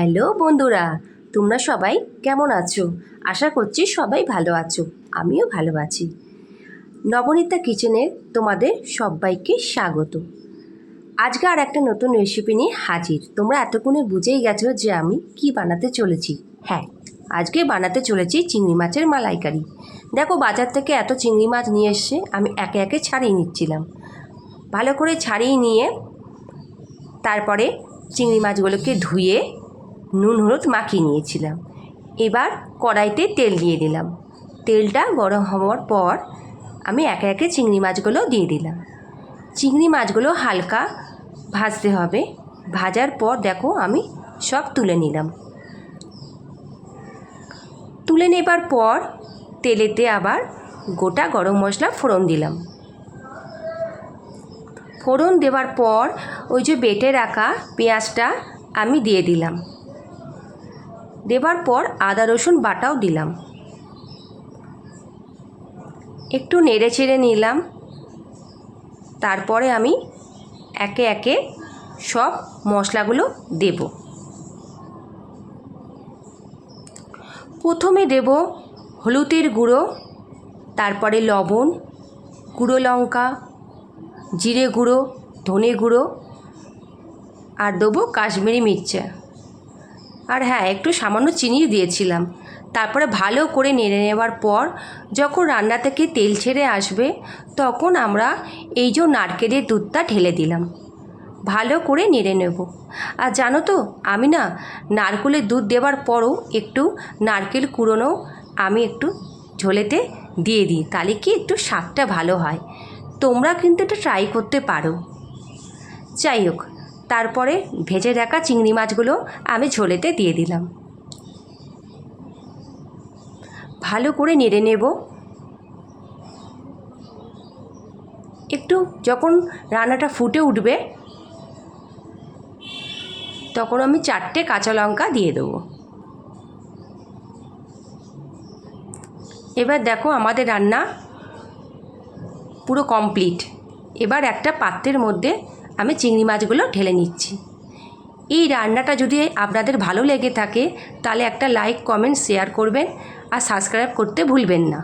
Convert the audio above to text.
Hello বন্ধুরা, তোমরা সবাই কেমন আছো? আশা করছি সবাই ভালো আছো। আমিও ভালো আছি। নবনীতা কিচেনে তোমাদের সবাইকে স্বাগত। আজকে আর একটা নতুন রেসিপি নিয়ে হাজির। তোমরা এতক্ষণে বুঝেই গেছো যে আমি কি বানাতে চলেছি। হ্যাঁ, আজকে বানাতে চলেছি চিংড়ি মাছের মালাইকারি। দেখো, বাজার থেকে এত চিংড়ি মাছ নিয়ে এসে আমি একে একে ছাড়িয়ে নিচ্ছিলাম। ভালো করে ছাড়িয়ে নিয়ে তারপরে চিংড়ি মাছগুলোকে ধুয়ে নুন হলুদ মাখিয়ে নিয়েছিলাম। এবার কড়াইতে তেল দিয়ে দিলাম। তেলটা গরম হওয়ার পর আমি একে একে চিংড়ি মাছগুলো দিয়ে দিলাম। চিংড়ি মাছগুলো হালকা ভাজতে হবে। ভাজার পর দেখো আমি সব তুলে নিলাম। তুলে নেবার পর তেলেতে আবার গোটা গরম মশলা ফোড়ন দিলাম। ফোড়ন দেওয়ার পর ওই যে বেটে রাখা পেঁয়াজটা আমি দিয়ে দিলাম। দেবার পর আদা রসুন বাটাও দিলাম। একটু নেড়ে চেড়ে নিলাম। তারপরে আমি একে একে সব মশলাগুলো দেব। প্রথমে দেব হলুদের গুঁড়ো, তারপরে লবণ, গুঁড়ো লঙ্কা, জিরে গুঁড়ো, ধনে গুঁড়ো, আর দেবো কাশ্মীরি মির্চা। আর হ্যাঁ, একটু সামান্য চিনিও দিয়েছিলাম। তারপরে ভালো করে নেড়ে নেওয়ার পর যখন রান্না থেকে তেল ছেড়ে আসবে তখন আমরা এই যে নারকেলের দুধটা ঢেলে দিলাম। ভালো করে নেড়ে নেব। আর জানো তো, আমি না নারকেলের দুধ দেওয়ার পরও একটু নারকেল কুড়োনো আমি একটু ঝোলেতে দিয়ে দিই, তাহলে কি একটু স্বাদটা ভালো হয়। তোমরা কিন্তু এটা ট্রাই করতে পারো। যাই হোক, তারপরে ভেজে রাখা চিংড়ি মাছগুলো আমি ঝোলেতে দিয়ে দিলাম। ভালো করে নেড়ে নেব। একটু যখন রান্নাটা ফুটে উঠবে তখন আমি 4টে কাঁচা লঙ্কা দিয়ে দেবো। এবার দেখো আমাদের রান্না পুরো কমপ্লিট। এবার একটা পাত্রের মধ্যে আমি চিংড়ি মাছগুলো ঢেলে নিচ্ছি। এই রান্নাটা যদি আপনাদের ভালো লেগে থাকে তাহলে একটা লাইক, কমেন্ট, শেয়ার করবেন আর সাবস্ক্রাইব করতে ভুলবেন না।